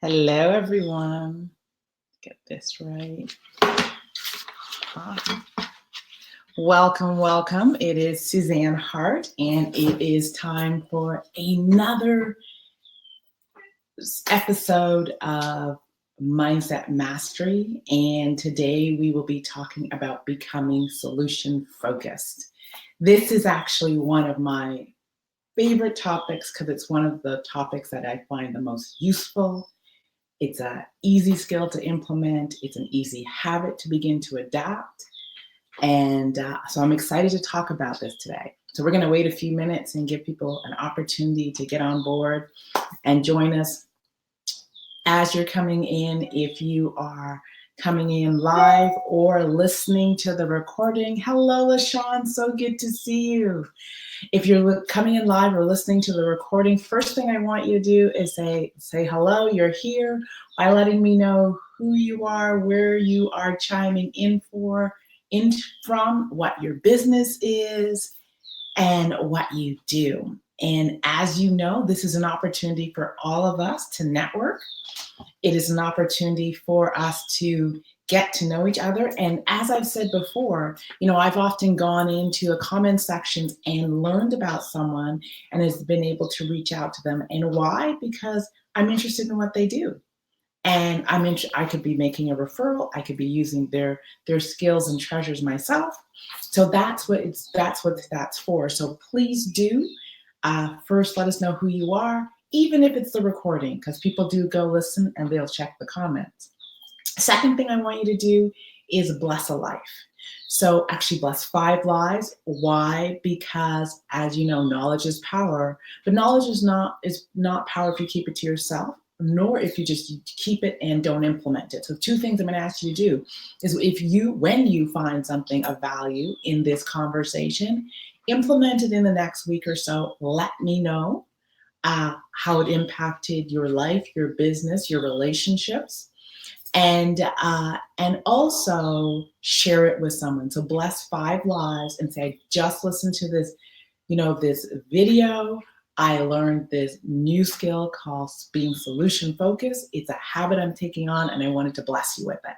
Hello, everyone. Get this right. Welcome, welcome. It is Suzanne Hart, and it is time for another episode of Mindset Mastery. And today we will be talking about becoming solution focused. This is actually one of my favorite topics because it's one of the topics that I find the most useful. It's an easy skill to implement. It's an easy habit to begin to adapt. And so I'm excited to talk about this today. So we're going to wait a few minutes and give people an opportunity to get on board and join us as you're coming in. If you are coming in live or listening to the recording, hello, LaShawn, so good to see you. If you're coming in live or listening to the recording, first thing I want you to do is say hello, you're here, by letting me know who you are, where you are chiming in from, what your business is, and what you do. And as you know, this is an opportunity for all of us to network. It is an opportunity for us to get to know each other. And as I've said before, I've often gone into a comment sections and learned about someone and has been able to reach out to them. And why? Because I'm interested in what they do. And I could be making a referral. I could be using their skills and treasures myself. So that's what that's for. So please do first let us know who you are, even if it's the recording, because people do go listen and they'll check the comments. Second thing I want you to do is bless a life. So actually bless 5 lives. Why? Because as you know, knowledge is power, but knowledge is not power if you keep it to yourself, nor if you just keep it and don't implement it. So 2 things I'm going to ask you to do is when you find something of value in this conversation, implement it in the next week or so. Let me know how it impacted your life, your business, your relationships. And also share it with someone. So bless 5 lives and say, I just listened to this, this video. I learned this new skill called being solution focused. It's a habit I'm taking on, and I wanted to bless you with it.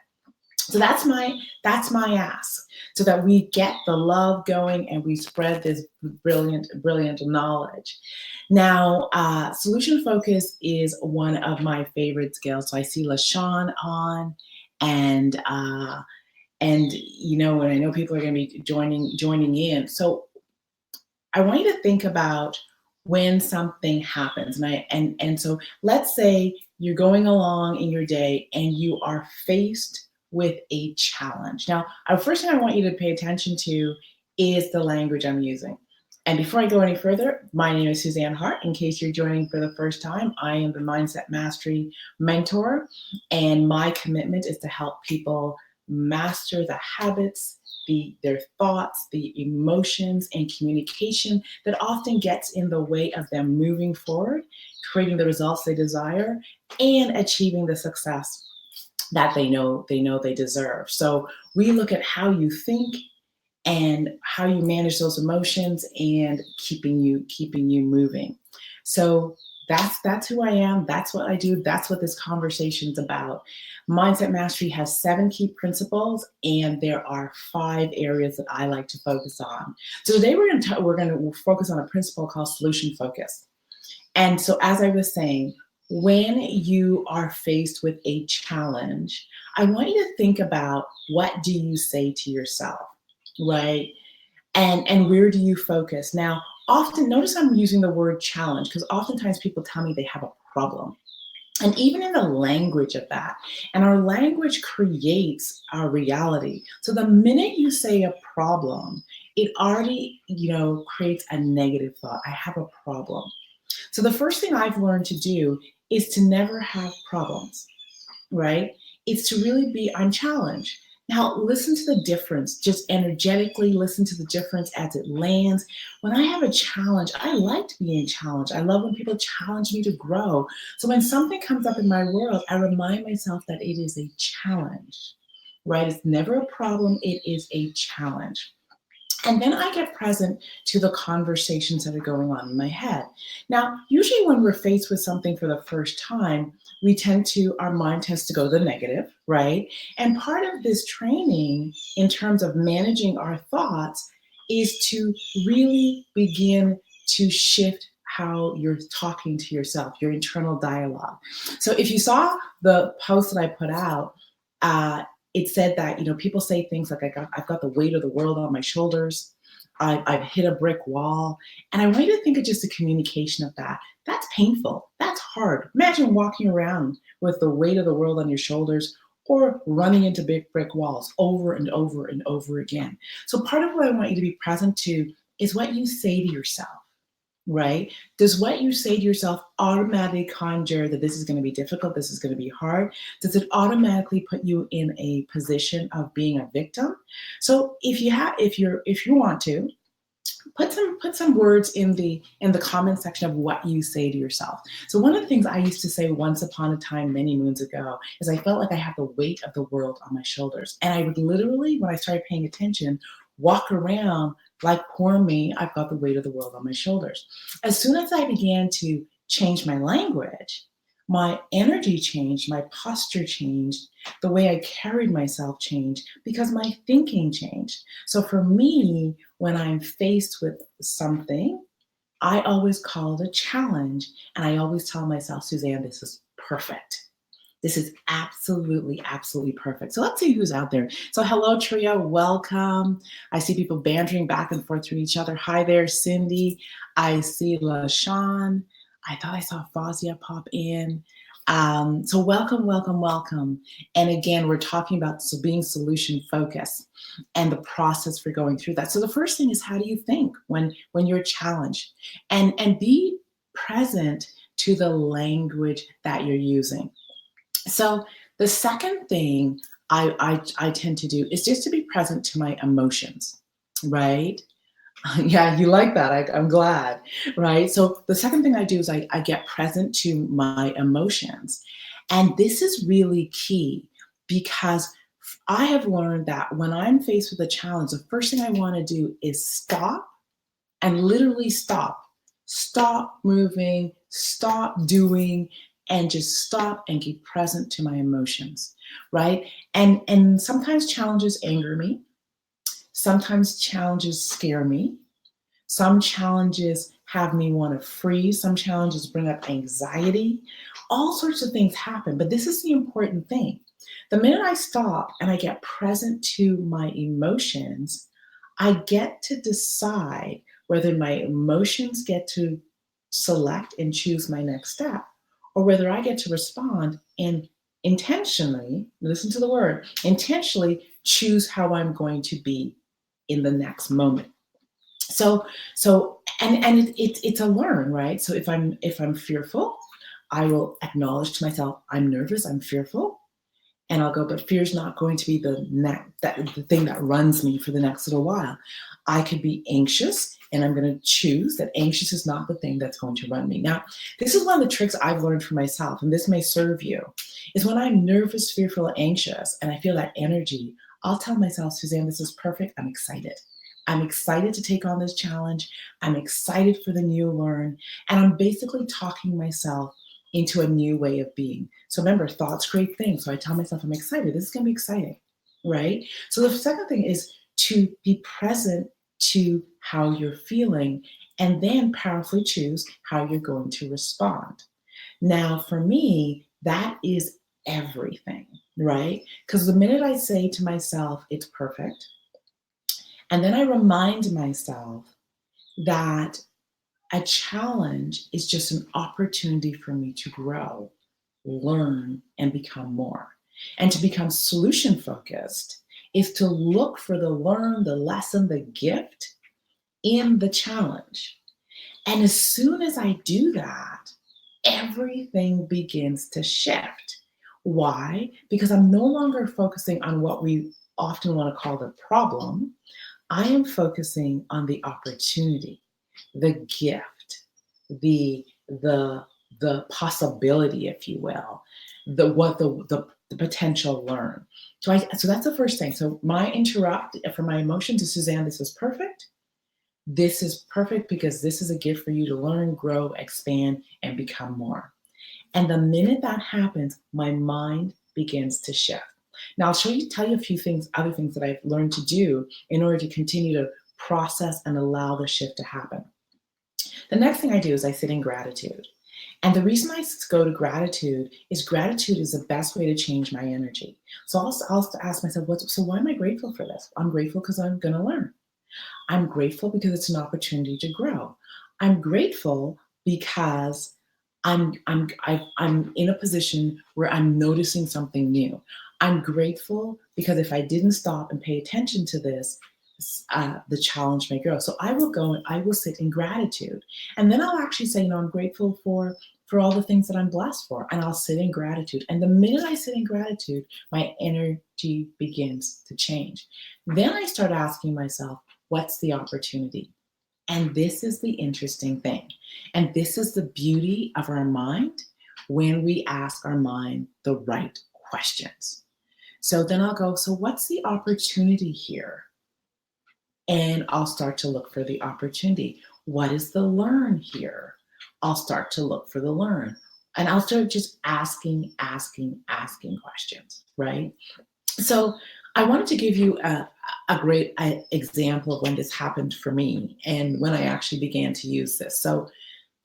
So that's my ask, so that we get the love going and we spread this brilliant knowledge. Now, solution focus is one of my favorite skills. So I see LaShawn on, and and I know people are going to be joining in. So I want you to think about when something happens, and so let's say you're going along in your day and you are faced with a challenge. Now, first thing I want you to pay attention to is the language I'm using. And before I go any further, my name is Suzanne Hart. In case you're joining for the first time, I am the Mindset Mastery Mentor, and my commitment is to help people master the habits, their thoughts, the emotions, and communication that often gets in the way of them moving forward, creating the results they desire, and achieving the success that they know they deserve. So we look at how you think and how you manage those emotions and keeping you moving. So that's who I am. That's what I do. That's what this conversation's about. Mindset Mastery has 7 key principles, and there are 5 areas that I like to focus on. So today we're going to focus on a principle called solution focus. And so as I was saying, when you are faced with a challenge, I want you to think about, what do you say to yourself, right? And where do you focus? Now, often, notice I'm using the word challenge because oftentimes people tell me they have a problem. And even in the language of that, and our language creates our reality. So the minute you say a problem, it already, creates a negative thought. I have a problem. So the first thing I've learned to do is to never have problems, right? It's to really be unchallenged. Now, listen to the difference. Just energetically listen to the difference as it lands. When I have a challenge, I like being challenged. I love when people challenge me to grow. So when something comes up in my world, I remind myself that it is a challenge, right? It's never a problem. It is a challenge. And then I get present to the conversations that are going on in my head. Now, usually when we're faced with something for the first time, our mind tends to go to the negative, right? And part of this training in terms of managing our thoughts is to really begin to shift how you're talking to yourself, your internal dialogue. So if you saw the post that I put out, it said that, people say things like, I've got the weight of the world on my shoulders. I've hit a brick wall. And I want you to think of just the communication of that. That's painful. That's hard. Imagine walking around with the weight of the world on your shoulders or running into big brick walls over and over and over again. So part of what I want you to be present to is what you say to yourself, right? Does what you say to yourself automatically conjure that this is going to be difficult, this is going to be hard? Does it automatically put you in a position of being a victim? So if you want to, put some words in the comment section of what you say to yourself. So one of the things I used to say once upon a time many moons ago is I felt like I had the weight of the world on my shoulders. And I would literally, when I started paying attention, walk around like, poor me, I've got the weight of the world on my shoulders. As soon as I began to change my language, my energy changed, my posture changed, the way I carried myself changed because my thinking changed. So for me, when I'm faced with something, I always call it a challenge. And I always tell myself, Suzanne, this is perfect. This is absolutely, absolutely perfect. So let's see who's out there. So hello, Tria, welcome. I see people bantering back and forth through each other. Hi there, Cindy. I see LaShawn. I thought I saw Fazia pop in. So welcome, welcome, welcome. And again, we're talking about being solution focused and the process for going through that. So the first thing is, how do you think when you're challenged? And be present to the language that you're using. So the second thing I tend to do is just to be present to my emotions, right? Yeah, you like that. I'm glad, right? So the second thing I do is I get present to my emotions. And this is really key because I have learned that when I'm faced with a challenge, the first thing I want to do is stop and literally stop moving, stop doing, and just stop and be present to my emotions, right? And sometimes challenges anger me. Sometimes challenges scare me. Some challenges have me want to freeze. Some challenges bring up anxiety. All sorts of things happen, but this is the important thing. The minute I stop and I get present to my emotions, I get to decide whether my emotions get to select and choose my next step, or whether I get to respond and intentionally, listen to the word, intentionally choose how I'm going to be in the next moment. So it's a learn, right? So if I'm fearful, I will acknowledge to myself, I'm nervous, I'm fearful. And I'll go, but fear's not going to be the thing that runs me for the next little while. I could be anxious, and I'm going to choose that anxious is not the thing that's going to run me. Now, this is one of the tricks I've learned for myself, and this may serve you, is when I'm nervous, fearful, anxious, and I feel that energy, I'll tell myself, Suzanne, this is perfect. I'm excited. I'm excited to take on this challenge. I'm excited for the new learn. And I'm basically talking myself into a new way of being. So remember, thoughts create things. So I tell myself, I'm excited. This is going to be exciting, right? So the second thing is to be present to how you're feeling and then powerfully choose how you're going to respond. Now, for me, that is everything, right? Because the minute I say to myself, it's perfect, and then I remind myself that a challenge is just an opportunity for me to grow, learn, and become more. And to become solution focused is to look for the learn, the lesson, the gift in the challenge. And as soon as I do that, everything begins to shift. Why? Because I'm no longer focusing on what we often want to call the problem. I am focusing on the opportunity, the gift, the possibility, if you will, the the potential learn. So that's the first thing. So my interrupt for my emotion to Suzanne, this is perfect. This is perfect because this is a gift for you to learn, grow, expand, and become more. And the minute that happens, my mind begins to shift. Now I'll tell you a few things, other things that I've learned to do in order to continue to process and allow the shift to happen. The next thing I do is I sit in gratitude. And the reason I go to gratitude is the best way to change my energy. So I'll ask myself, so why am I grateful for this? I'm grateful because I'm going to learn. I'm grateful because it's an opportunity to grow. I'm grateful because I'm in a position where I'm noticing something new. I'm grateful because if I didn't stop and pay attention to this, the challenge may grow. So I will go and I will sit in gratitude, and then I'll actually say, I'm grateful for all the things that I'm blessed for, and I'll sit in gratitude. And the minute I sit in gratitude, my energy begins to change. Then I start asking myself, what's the opportunity? And this is the interesting thing. And this is the beauty of our mind when we ask our mind the right questions. So then I'll go, so what's the opportunity here? And I'll start to look for the opportunity. What is the learn here? I'll start to look for the learn. And I'll start just asking questions, right? So I wanted to give you a great example of when this happened for me and when I actually began to use this. So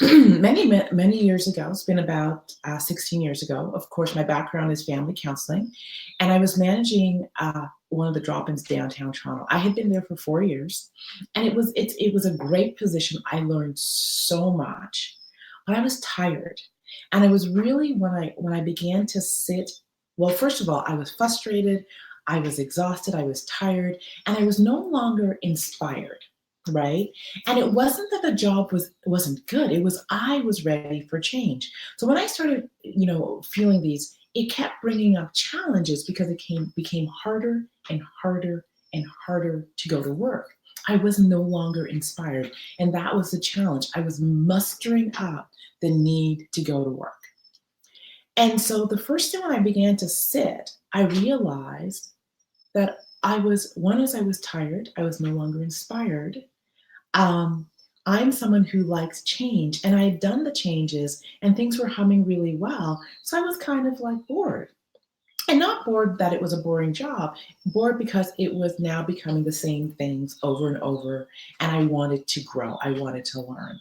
many years ago, it's been about 16 years ago. Of course, my background is family counseling, and I was managing one of the drop-ins downtown Toronto. I had been there for 4 years, and it was a great position. I learned so much, but I was tired, and it was really when I began to sit. Well, first of all, I was frustrated, I was exhausted, I was tired, and I was no longer inspired. Right. And it wasn't that the job wasn't good. It was I was ready for change. So when I started, feeling these, it kept bringing up challenges because it became harder and harder and harder to go to work. I was no longer inspired. And that was the challenge. I was mustering up the need to go to work. And so the first thing when I began to sit, I realized that I was tired. I was no longer inspired. I'm someone who likes change, and I had done the changes and things were humming really well. So I was kind of like bored, and not bored that it was a boring job, bored because it was now becoming the same things over and over. And I wanted to grow. I wanted to learn.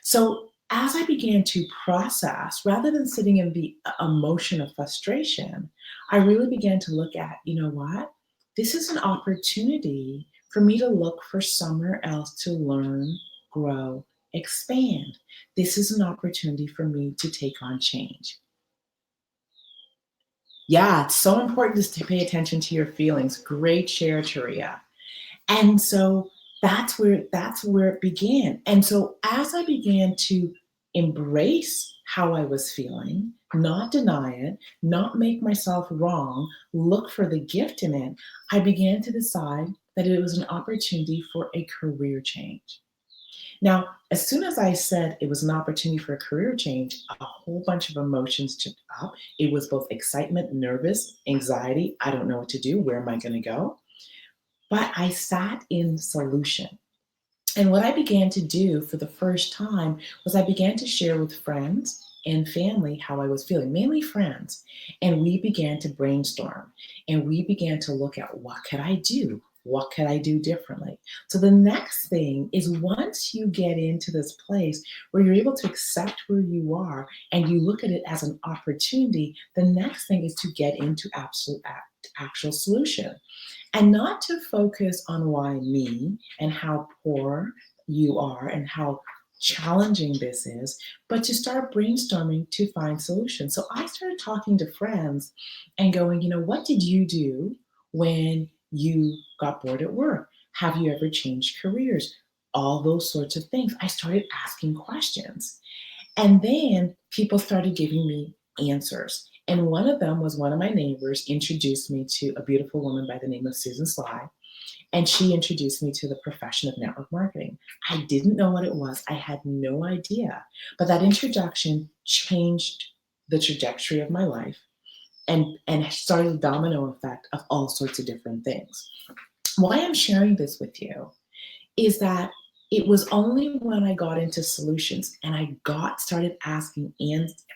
So as I began to process, rather than sitting in the emotion of frustration, I really began to look at, what? This is an opportunity for me to look for somewhere else to learn, grow, expand. This is an opportunity for me to take on change. Yeah, it's so important just to pay attention to your feelings. Great share, Taria. And so that's where it began. And so as I began to embrace how I was feeling, not deny it, not make myself wrong, look for the gift in it, I began to decide that it was an opportunity for a career change. Now, as soon as I said it was an opportunity for a career change, a whole bunch of emotions took up. It was both excitement, nervous, anxiety. I don't know what to do. Where am I going to go? But I sat in solution. And what I began to do for the first time was I began to share with friends and family how I was feeling, mainly friends. And we began to brainstorm and we began to look at what could I do? What could I do differently? So the next thing is once you get into this place where you're able to accept where you are and you look at it as an opportunity, the next thing is to get into actual solution. And not to focus on why me and how poor you are and how challenging this is, but to start brainstorming to find solutions. So I started talking to friends and going, what did you do when you got bored at work? Have you ever changed careers? All those sorts of things. I started asking questions. And then people started giving me answers. And one of them was one of my neighbors introduced me to a beautiful woman by the name of Susan Sly. And she introduced me to the profession of network marketing. I didn't know what it was. I had no idea. But that introduction changed the trajectory of my life. and started a domino effect of all sorts of different things. Why I'm sharing this with you is that it was only when I got into solutions and I started asking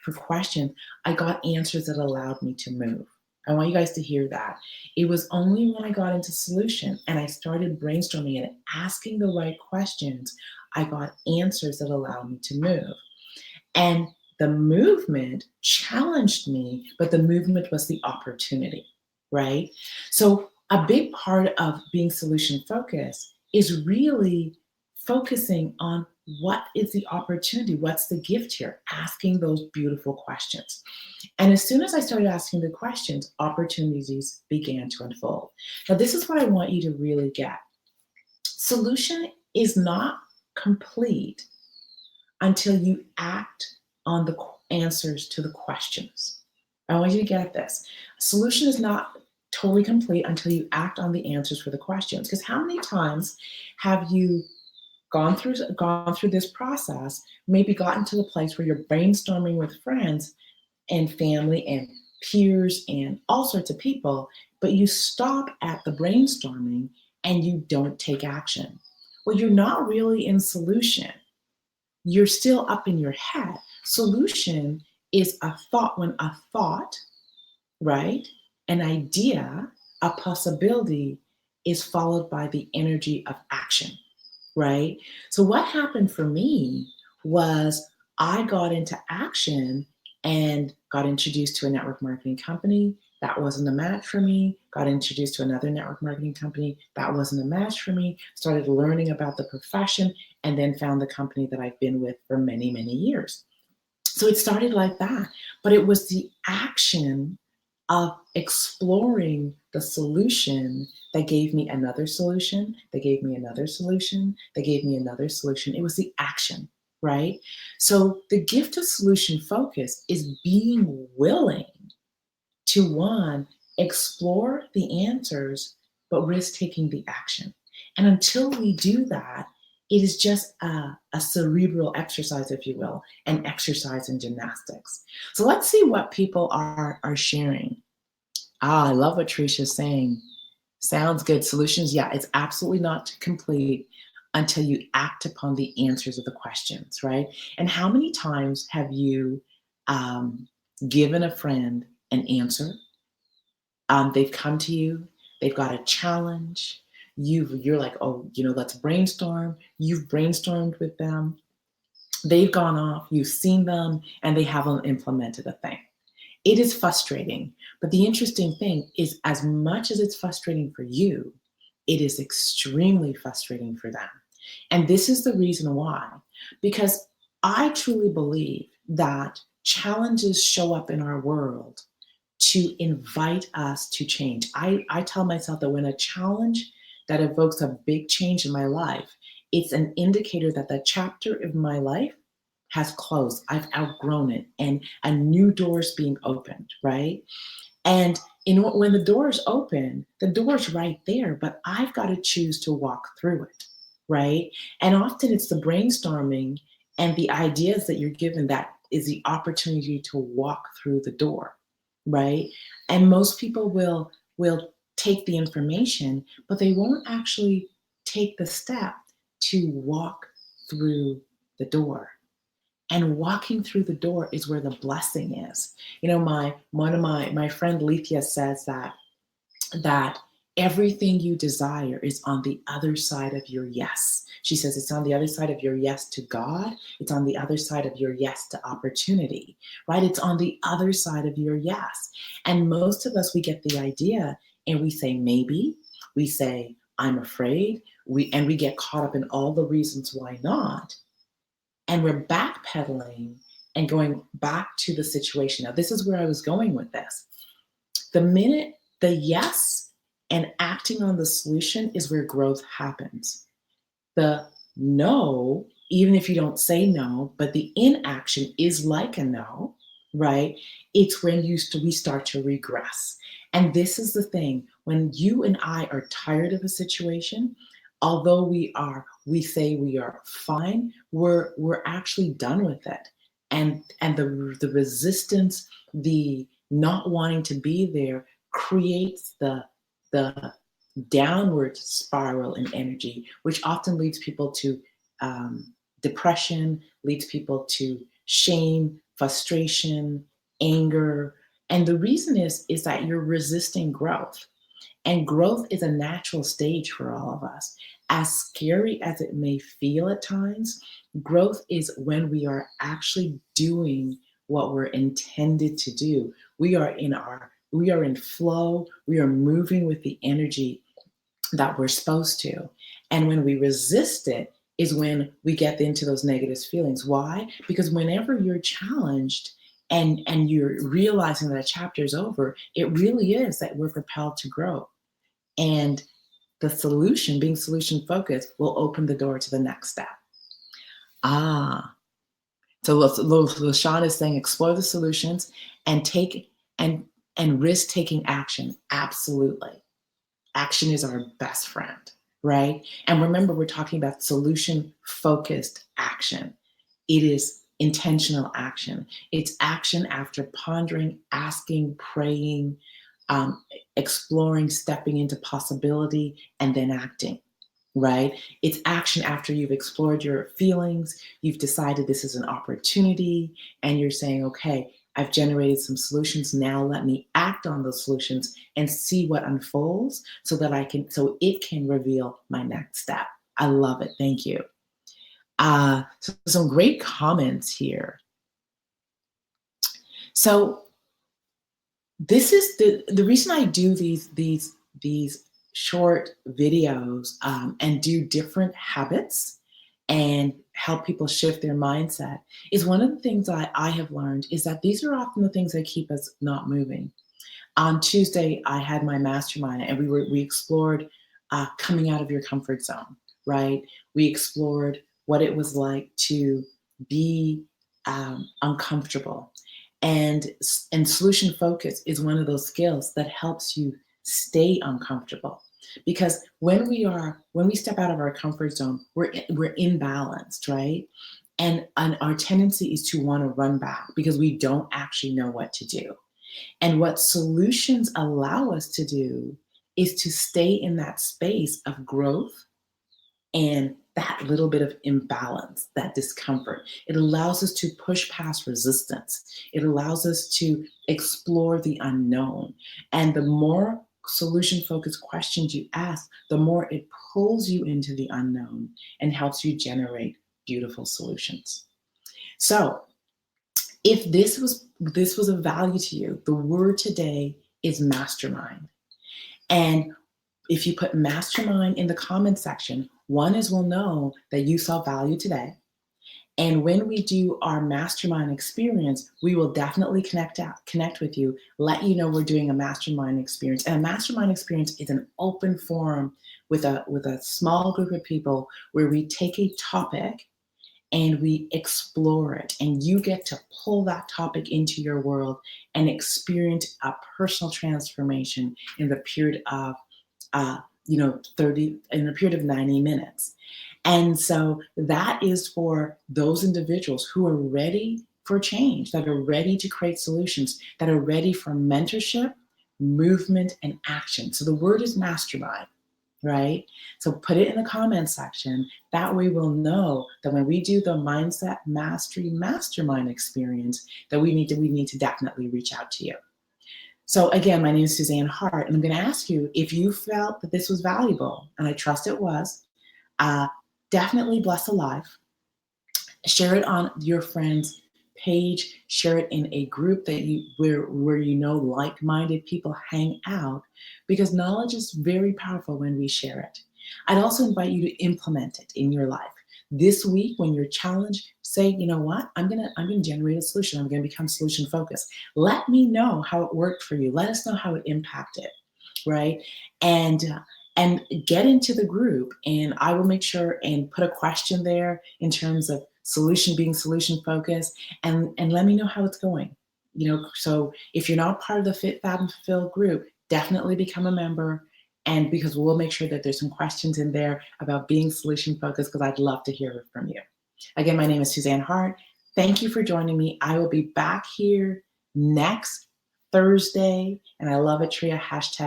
for questions, I got answers that allowed me to move. I want you guys to hear that. It was only when I got into solution and I started brainstorming and asking the right questions, I got answers that allowed me to move. And the movement challenged me, but the movement was the opportunity, right? So a big part of being solution focused is really focusing on what is the opportunity, what's the gift here, asking those beautiful questions. And as soon as I started asking the questions, opportunities began to unfold. Now, this is what I want you to really get. Solution is not complete until you act on the answers to the questions. I want you to get this. A solution is not totally complete until you act on the answers for the questions. Because how many times have you gone through this process, maybe gotten to the place where you're brainstorming with friends and family and peers and all sorts of people, but you stop at the brainstorming and you don't take action? Well, you're not really in solution. You're still up in your head. Solution is a thought, when a thought, right, an idea, a possibility is followed by the energy of action, right? So what happened for me was I got into action and got introduced to a network marketing company. That wasn't a match for me. Got introduced to another network marketing company. That wasn't a match for me. Started learning about the profession and then found the company that I've been with for many, many years. So it started like that. But it was the action of exploring the solution that gave me another solution, that gave me another solution, that gave me another solution. It was the action, right? So the gift of solution focus is being willing to, one, explore the answers, but risk taking the action. And until we do that, it is just a cerebral exercise, if you will, an exercise in gymnastics. So let's see what people are sharing. I love what Tricia's saying. Sounds good. Solutions, yeah, it's absolutely not complete until you act upon the answers of the questions, right? And how many times have you given a friend an answer? They've come to you, they've got a challenge. You're like, oh, let's brainstorm. You've brainstormed with them. They've gone off, you've seen them, and they haven't implemented a thing. It is frustrating, but the interesting thing is, as much as it's frustrating for you, it is extremely frustrating for them. And this is the reason why, because I truly believe that challenges show up in our world to invite us to change. I tell myself that when a challenge that evokes a big change in my life, it's an indicator that the chapter of my life has closed. I've outgrown it and a new door's being opened, right? And when the door's open, the door's right there, but I've got to choose to walk through it, right? And often it's the brainstorming and the ideas that you're given that is the opportunity to walk through the door, right? And most people will take the information, but they won't actually take the step to walk through the door. And walking through the door is where the blessing is. One of my friend Lethea says that everything you desire is on the other side of your yes. She says it's on the other side of your yes to God. It's on the other side of your yes to opportunity, right? It's on the other side of your yes. And most of us, we get the idea and we say maybe, we say I'm afraid, we get caught up in all the reasons why not. And we're backpedaling and going back to the situation. Now, this is where I was going with this. The minute the yes and acting on the solution is where growth happens. The no, even if you don't say no, but the inaction is like a no, right? It's when we start to regress. And this is the thing, when you and I are tired of a situation, although we say we are fine, we're actually done with it. And the resistance, the not wanting to be there creates the downward spiral in energy, which often leads people to depression, leads people to shame, frustration, anger. And the reason is that you're resisting growth. And growth is a natural stage for all of us. As scary as it may feel at times, growth is when we are actually doing what we're intended to do. We are in flow, we are moving with the energy that we're supposed to. And when we resist it is when we get into those negative feelings. Why? Because whenever you're challenged and you're realizing that a chapter is over, it really is that we're propelled to grow. And the solution, being solution focused, will open the door to the next step. So LaShawn is saying explore the solutions and take and risk taking action. Absolutely. Action is our best friend, right? And remember, we're talking about solution focused action. It is intentional action. It's action after pondering, asking, praying, exploring, stepping into possibility, and then acting, right? It's action after you've explored your feelings, you've decided this is an opportunity, and you're saying, okay, I've generated some solutions. Now let me act on those solutions and see what unfolds so it can reveal my next step. I love it. Thank you. So some great comments here. So this is the reason I do these short videos and do different habits and help people shift their mindset is one of the things I have learned is that these are often the things that keep us not moving. On Tuesday, I had my mastermind and we explored coming out of your comfort zone, right? We explored what it was like to be uncomfortable. And solution focus is one of those skills that helps you stay uncomfortable. Because when we step out of our comfort zone, we're imbalanced, right? And our tendency is to want to run back because we don't actually know what to do. And what solutions allow us to do is to stay in that space of growth and that little bit of imbalance, that discomfort. It allows us to push past resistance. It allows us to explore the unknown. And the more solution-focused questions you ask, the more it pulls you into the unknown and helps you generate beautiful solutions. So if this was of value to you, the word today is mastermind. And if you put mastermind in the comment section, one is we'll know that you saw value today. And when we do our mastermind experience, we will definitely connect with you, let you know we're doing a mastermind experience. And a mastermind experience is an open forum with a small group of people where we take a topic and we explore it, and you get to pull that topic into your world and experience a personal transformation in the period of 90 minutes. And so that is for those individuals who are ready for change, that are ready to create solutions, that are ready for mentorship, movement, and action. So the word is mastermind, right? So put it in the comment section. That way we'll know that when we do the Mindset Mastery Mastermind experience, that we need to definitely reach out to you. So again, my name is Suzanne Hart, and I'm going to ask you if you felt that this was valuable, and I trust it was, definitely bless a life. Share it on your friend's page. Share it in a group that where you know like-minded people hang out, because knowledge is very powerful when we share it. I'd also invite you to implement it in your life. This week, when you're challenged, say, you know what, I'm gonna generate a solution. I'm gonna become solution focused. Let me know how it worked for you. Let us know how it impacted, right? And get into the group, and I will make sure and put a question there in terms of being solution focused, and let me know how it's going. So if you're not part of the Fit, Fab, and Fulfill group, definitely become a member. And because we'll make sure that there's some questions in there about being solution focused, because I'd love to hear from you. Again, my name is Suzanne Hart. Thank you for joining me. I will be back here next Thursday, and I love it, Tria,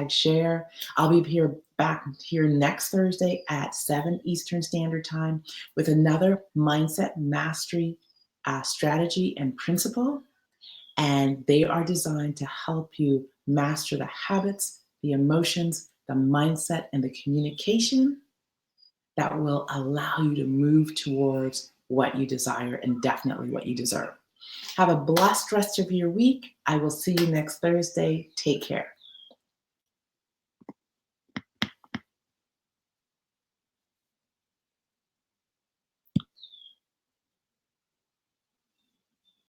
#share. I'll be back here next Thursday at 7 Eastern Standard Time with another mindset mastery strategy and principle. And they are designed to help you master the habits, the emotions, the mindset, and the communication that will allow you to move towards what you desire and definitely what you deserve. Have a blessed rest of your week. I will see you next Thursday. Take care.